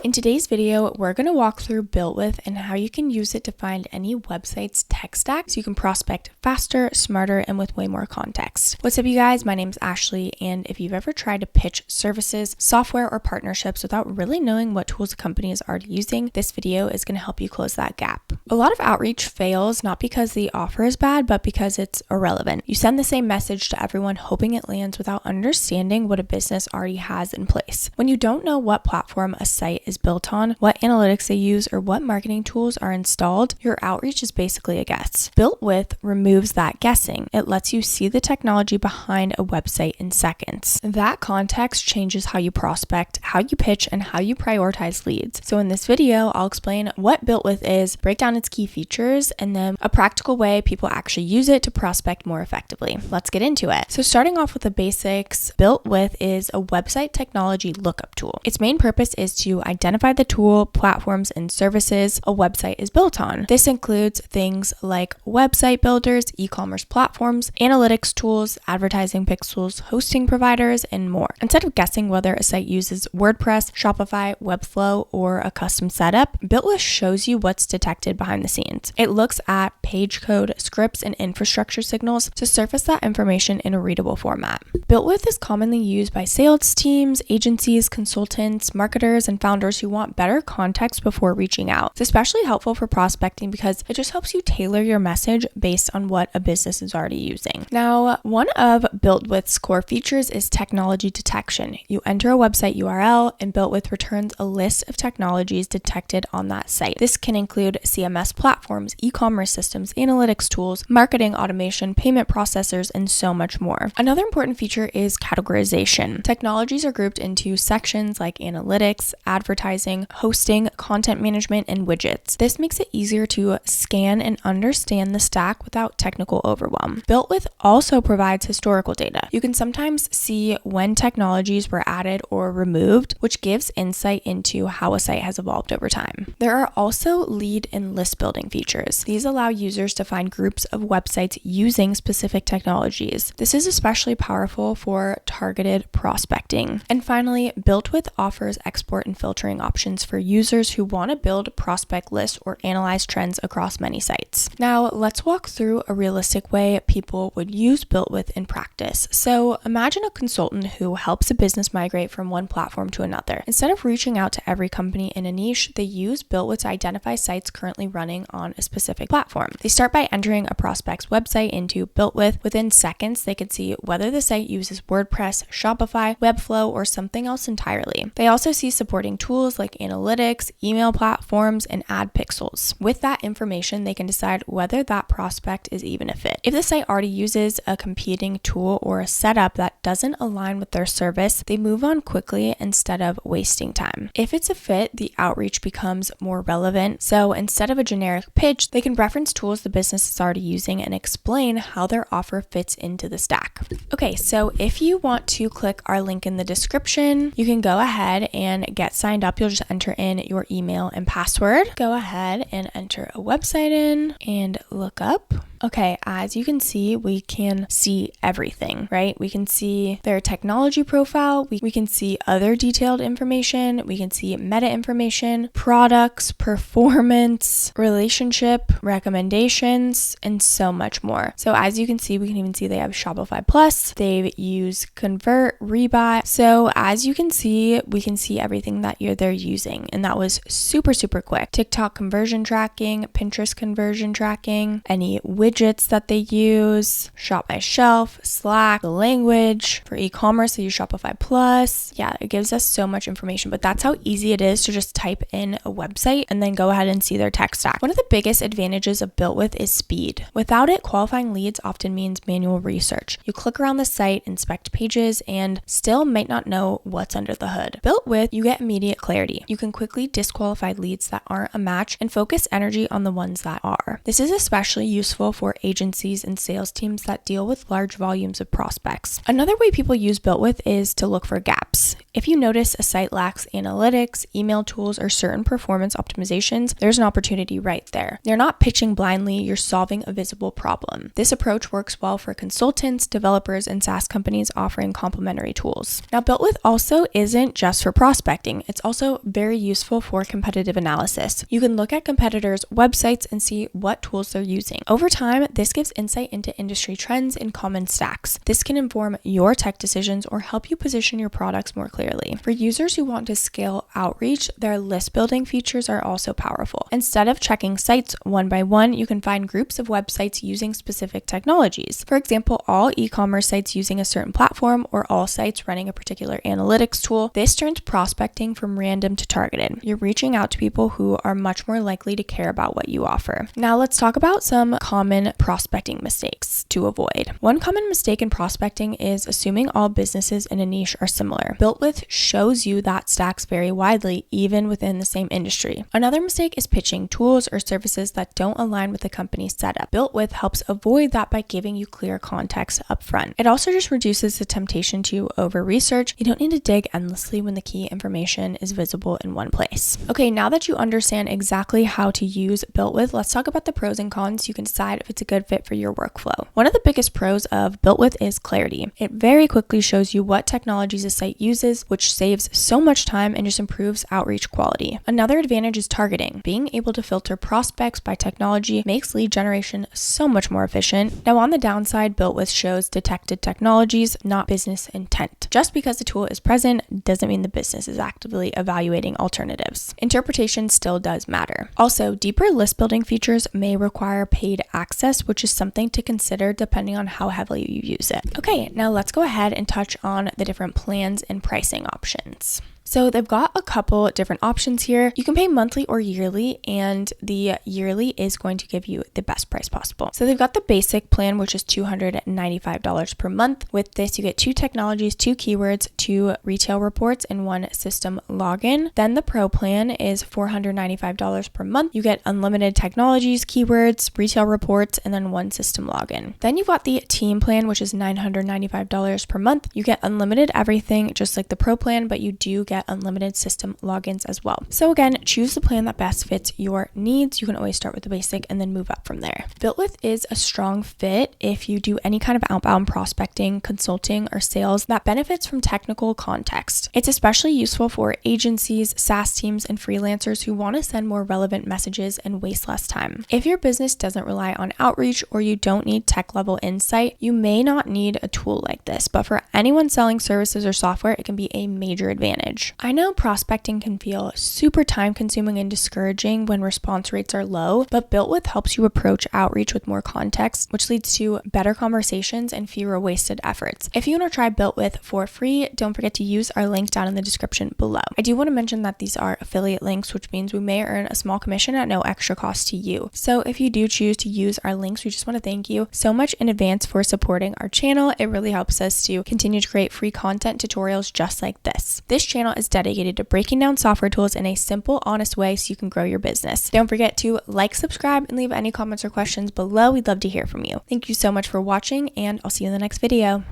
In today's video, we're going to walk through BuiltWith and how you can use it to find any website's tech stack so you can prospect faster, smarter, and with way more context. What's up, you guys? My name's Ashley, and if you've ever tried to pitch services, software, or partnerships without really knowing what tools a company is already using, this video is going to help you close that gap. A lot of outreach fails not because the offer is bad, but because it's irrelevant. You send the same message to everyone hoping it lands without understanding what a business already has in place. When you don't know what platform a site is built on, what analytics they use, or what marketing tools are installed, your outreach is basically a guess. BuiltWith removes that guessing. It lets you see the technology behind a website in seconds. That context changes how you prospect, how you pitch, and how you prioritize leads. So in this video, I'll explain what BuiltWith is, break down its key features, and then a practical way people actually use it to prospect more effectively. Let's get into it. So starting off with the basics, BuiltWith is a website technology lookup tool. Its main purpose is to identify the tool, platforms, and services a website is built on. This includes things like website builders, e-commerce platforms, analytics tools, advertising pixels, hosting providers, and more. Instead of guessing whether a site uses WordPress, Shopify, Webflow, or a custom setup, BuiltWith shows you what's detected behind the scenes. It looks at page code, scripts, and infrastructure signals to surface that information in a readable format. BuiltWith is commonly used by sales teams, agencies, consultants, marketers, and founders who want better context before reaching out. It's especially helpful for prospecting because it just helps you tailor your message based on what a business is already using. Now, one of BuiltWith's core features is technology detection. You enter a website URL and BuiltWith returns a list of technologies detected on that site. This can include CMS platforms, e-commerce systems, analytics tools, marketing automation, payment processors, and so much more. Another important feature is categorization. Technologies are grouped into sections like analytics, advertising, hosting, content management, and widgets. This makes it easier to scan and understand the stack without technical overwhelm. BuiltWith also provides historical data. You can sometimes see when technologies were added or removed, which gives insight into how a site has evolved over time. There are also lead and list building features. These allow users to find groups of websites using specific technologies. This is especially powerful for targeted prospecting. And finally, BuiltWith offers export and filtering options for users who want to build prospect lists or analyze trends across many sites. Now, let's walk through a realistic way people would use BuiltWith in practice. So imagine a consultant who helps a business migrate from one platform to another. Instead of reaching out to every company in a niche, they use BuiltWith to identify sites currently running on a specific platform. They start by entering a prospect's website into BuiltWith. Within seconds, they could see whether the site uses WordPress, Shopify, Webflow, or something else entirely. They also see supporting tools like analytics, email platforms, and ad pixels. With that information, they can decide whether that prospect is even a fit. If the site already uses a competing tool or a setup that doesn't align with their service, they move on quickly instead of wasting time. If it's a fit, the outreach becomes more relevant. So instead of a generic pitch, they can reference tools the business is already using and explain how their offer fits into the stack. Okay, so if you want to click our link in the description, you can go ahead and get signed up. You'll just enter in your email and password. Go ahead and enter a website in and look up. Okay, as you can see, we can see everything, right? We can see their technology profile. We can see other detailed information. We can see meta information, products, performance, relationship, recommendations, and so much more. So as you can see, we can even see they have Shopify Plus. They use Convert, Rebuy. So as you can see, we can see everything that they're using. And that was super, super quick. TikTok conversion tracking, Pinterest conversion tracking, any widgets that they use, Shop My Shelf, Slack, the language. For e-commerce, they use Shopify Plus. Yeah, it gives us so much information, but that's how easy it is to just type in a website and then go ahead and see their tech stack. One of the biggest advantages of BuiltWith is speed. Without it, qualifying leads often means manual research. You click around the site, inspect pages, and still might not know what's under the hood. BuiltWith, you get immediate clarity. You can quickly disqualify leads that aren't a match and focus energy on the ones that are. This is especially useful for agencies and sales teams that deal with large volumes of prospects. Another way people use BuiltWith is to look for gaps. If you notice a site lacks analytics, email tools, or certain performance optimizations, there's an opportunity right there. You're not pitching blindly, you're solving a visible problem. This approach works well for consultants, developers, and SaaS companies offering complementary tools. Now, BuiltWith also isn't just for prospecting. It's also very useful for competitive analysis. You can look at competitors' websites and see what tools they're using. Over time, this gives insight into industry trends and common stacks. This can inform your tech decisions or help you position your products more clearly. For users who want to scale outreach, their list building features are also powerful. Instead of checking sites one by one, you can find groups of websites using specific technologies. For example, all e-commerce sites using a certain platform or all sites running a particular analytics tool. This turns prospecting from random to targeted. You're reaching out to people who are much more likely to care about what you offer. Now let's talk about some common prospecting mistakes to avoid. One common mistake in prospecting is assuming all businesses in a niche are similar. BuiltWith shows you that stacks vary widely, even within the same industry. Another mistake is pitching tools or services that don't align with the company's setup. BuiltWith helps avoid that by giving you clear context up front. It also just reduces the temptation to over-research. You don't need to dig endlessly when the key information is visible in one place. Okay, now that you understand exactly how to use BuiltWith, let's talk about the pros and cons so you can decide if it's a good fit for your workflow. One of the biggest pros of BuiltWith is clarity. It very quickly shows you what technologies a site uses, which saves so much time and just improves outreach quality. Another advantage is targeting. Being able to filter prospects by technology makes lead generation so much more efficient. Now, on the downside, BuiltWith shows detected technologies, not business intent. Just because the tool is present doesn't mean the business is actively evaluating alternatives. Interpretation still does matter. Also, deeper list building features may require paid access, which is something to consider depending on how heavily you use it. Okay, now let's go ahead and touch on the different plans and pricing options. So they've got a couple different options here. You can pay monthly or yearly, and the yearly is going to give you the best price possible. So they've got the basic plan, which is $295 per month. With this, you get 2 technologies, 2 keywords, 2 retail reports, and 1 system login. Then the pro plan is $495 per month. You get unlimited technologies, keywords, retail reports, and then 1 system login. Then you've got the team plan, which is $995 per month. You get unlimited everything, just like the pro plan, but you do get unlimited system logins as well. So again, choose the plan that best fits your needs. You can always start with the basic and then move up from there. BuiltWith is a strong fit if you do any kind of outbound prospecting, consulting, or sales that benefits from technical context. It's especially useful for agencies, SaaS teams, and freelancers who want to send more relevant messages and waste less time. If your business doesn't rely on outreach or you don't need tech level insight, you may not need a tool like this, but for anyone selling services or software, it can be a major advantage. I know prospecting can feel super time consuming and discouraging when response rates are low, but BuiltWith helps you approach outreach with more context, which leads to better conversations and fewer wasted efforts. If you want to try BuiltWith for free, don't forget to use our link down in the description below. I do want to mention that these are affiliate links, which means we may earn a small commission at no extra cost to you. So if you do choose to use our links, we just want to thank you so much in advance for supporting our channel. It really helps us to continue to create free content tutorials just like this. This channel is dedicated to breaking down software tools in a simple, honest way so you can grow your business. Don't forget to like, subscribe, and leave any comments or questions below. We'd love to hear from you. Thank you so much for watching, and I'll see you in the next video.